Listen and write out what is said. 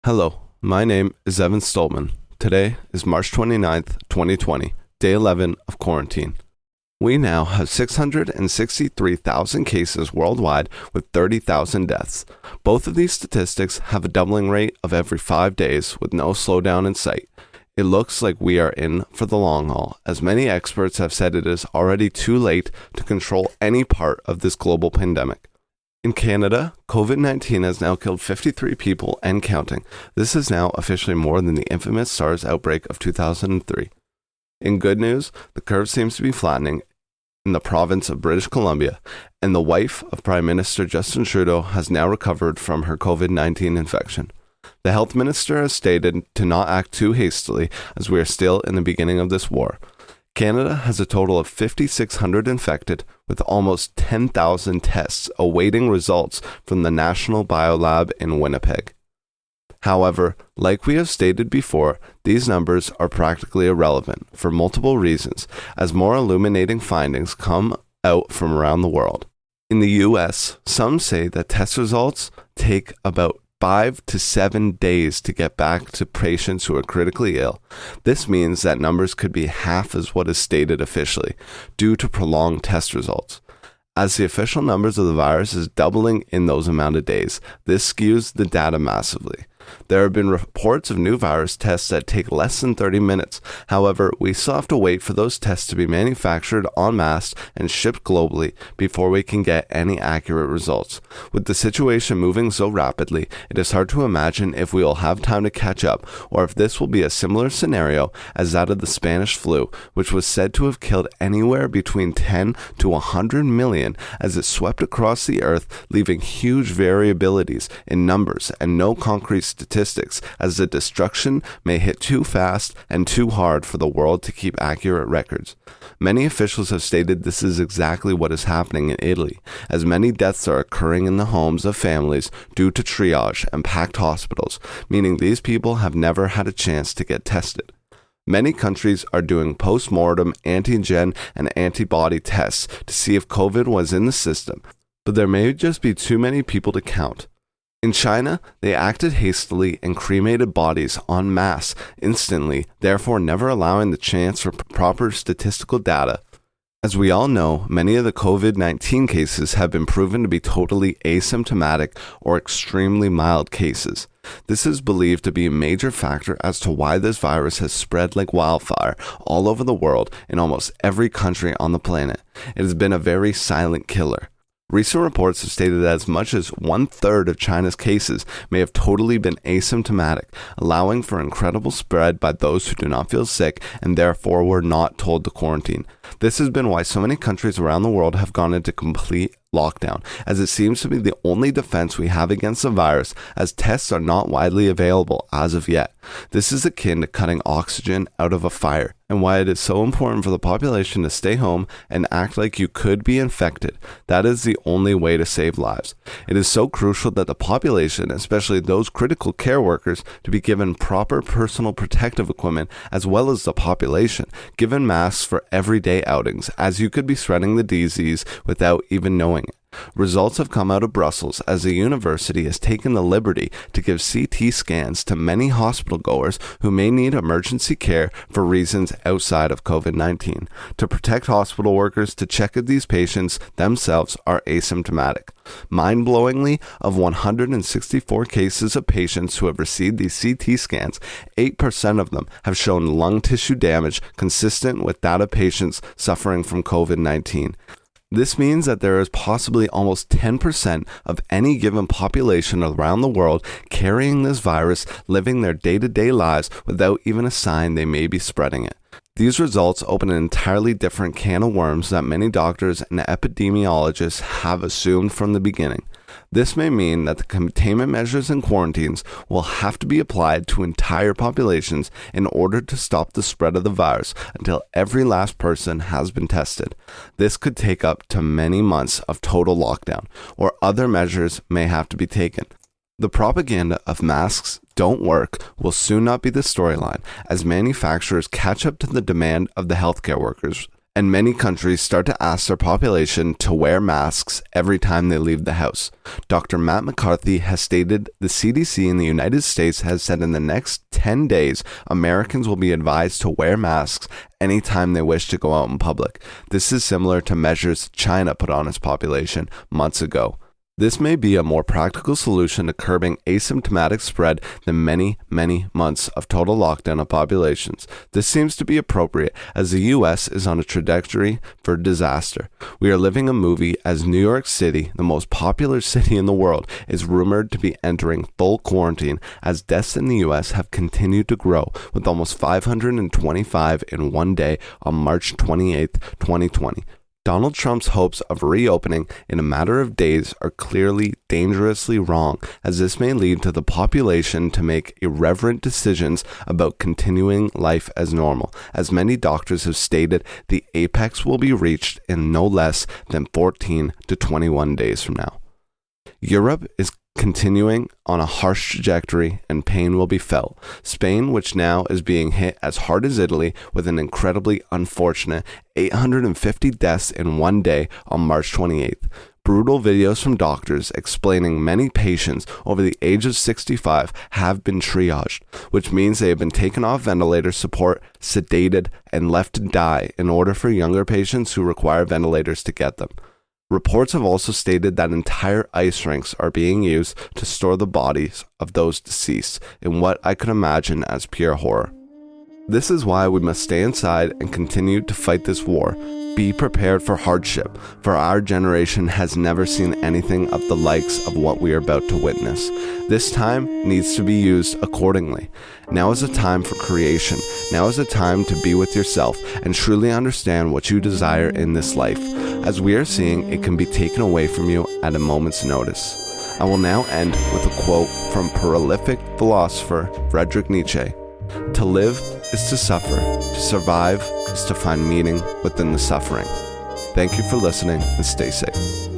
Hello, my name is Evan Stolman. Today is March 29th, 2020, day 11 of quarantine. We now have 663,000 cases worldwide with 30,000 deaths. Both of these statistics have a doubling rate of every 5 days with no slowdown in sight. It looks like we are in for the long haul, as many experts have said it is already too late to control any part of this global pandemic. In Canada, COVID-19 has now killed 53 people and counting. This is now officially more than the infamous SARS outbreak of 2003. In good news, the curve seems to be flattening in the province of British Columbia, and the wife of Prime Minister Justin Trudeau has now recovered from her COVID-19 infection. The health minister has stated to not act too hastily as we are still in the beginning of this war. Canada has a total of 5,600 infected, with almost 10,000 tests awaiting results from the National Biolab in Winnipeg. However, like we have stated before, these numbers are practically irrelevant for multiple reasons, as more illuminating findings come out from around the world. In the US, some say that test results take about 5 to 7 days to get back to patients who are critically ill. This means that numbers could be half as what is stated officially, due to prolonged test results. As the official numbers of the virus is doubling in those amount of days, this skews the data massively. There have been reports of new virus tests that take less than 30 minutes. However, we still have to wait for those tests to be manufactured en masse and shipped globally before we can get any accurate results. With the situation moving so rapidly, it is hard to imagine if we will have time to catch up, or if this will be a similar scenario as that of the Spanish flu, which was said to have killed anywhere between 10 to 100 million as it swept across the earth, leaving huge variabilities in numbers and no concrete statistics, as the destruction may hit too fast and too hard for the world to keep accurate records. Many officials have stated this is exactly what is happening in Italy, as many deaths are occurring in the homes of families due to triage and packed hospitals, meaning these people have never had a chance to get tested. Many countries are doing post-mortem antigen and antibody tests to see if COVID was in the system, but there may just be too many people to count. In China, they acted hastily and cremated bodies en masse instantly, therefore never allowing the chance for proper statistical data. As we all know, many of the COVID-19 cases have been proven to be totally asymptomatic or extremely mild cases. This is believed to be a major factor as to why this virus has spread like wildfire all over the world in almost every country on the planet. It has been a very silent killer. Recent reports have stated that as much as 1/3 of China's cases may have totally been asymptomatic, allowing for incredible spread by those who do not feel sick and therefore were not told to quarantine. This has been why so many countries around the world have gone into complete lockdown, as it seems to be the only defense we have against the virus, as tests are not widely available as of yet. This is akin to cutting oxygen out of a fire, and why it is so important for the population to stay home and act like you could be infected. That is the only way to save lives. It is so crucial that the population, especially those critical care workers, to be given proper personal protective equipment, as well as the population given masks for everyday outings, as you could be spreading the disease without even knowing it. Results have come out of Brussels, as the university has taken the liberty to give CT scans to many hospital goers who may need emergency care for reasons outside of COVID-19, to protect hospital workers to check if these patients themselves are asymptomatic. Mind-blowingly, of 164 cases of patients who have received these CT scans, 8% of them have shown lung tissue damage consistent with that of patients suffering from COVID-19. This means that there is possibly almost 10% of any given population around the world carrying this virus, living their day-to-day lives without even a sign they may be spreading it. These results open an entirely different can of worms that many doctors and epidemiologists have assumed from the beginning. This may mean that the containment measures and quarantines will have to be applied to entire populations in order to stop the spread of the virus until every last person has been tested. This could take up to many months of total lockdown, or other measures may have to be taken. The propaganda of masks don't work will soon not be the storyline, as manufacturers catch up to the demand of the healthcare workers and many countries start to ask their population to wear masks every time they leave the house. Dr. Matt McCarthy has stated the CDC in the United States has said in the next 10 days, Americans will be advised to wear masks anytime they wish to go out in public. This is similar to measures China put on its population months ago. This may be a more practical solution to curbing asymptomatic spread than many months of total lockdown of populations. This seems to be appropriate as the U.S. is on a trajectory for disaster. We are living a movie as New York City, the most popular city in the world, is rumored to be entering full quarantine as deaths in the U.S. have continued to grow, with almost 525 in one day on March 28, 2020. Donald Trump's hopes of reopening in a matter of days are clearly dangerously wrong, as this may lead to the population to make irreverent decisions about continuing life as normal. As many doctors have stated, the apex will be reached in no less than 14 to 21 days from now. Europe is continuing on a harsh trajectory and pain will be felt. Spain, which now is being hit as hard as Italy with an incredibly unfortunate 850 deaths in one day on March 28th. Brutal videos from doctors explaining many patients over the age of 65 have been triaged, which means they have been taken off ventilator support, sedated, and left to die in order for younger patients who require ventilators to get them. Reports have also stated that entire ice rinks are being used to store the bodies of those deceased in what I could imagine as pure horror. This is why we must stay inside and continue to fight this war. Be prepared for hardship, for our generation has never seen anything of the likes of what we are about to witness. This time needs to be used accordingly. Now is a time for creation. Now is a time to be with yourself and truly understand what you desire in this life. As we are seeing, it can be taken away from you at a moment's notice. I will now end with a quote from prolific philosopher Friedrich Nietzsche. To live is to suffer. To survive is to find meaning within the suffering. Thank you for listening and stay safe.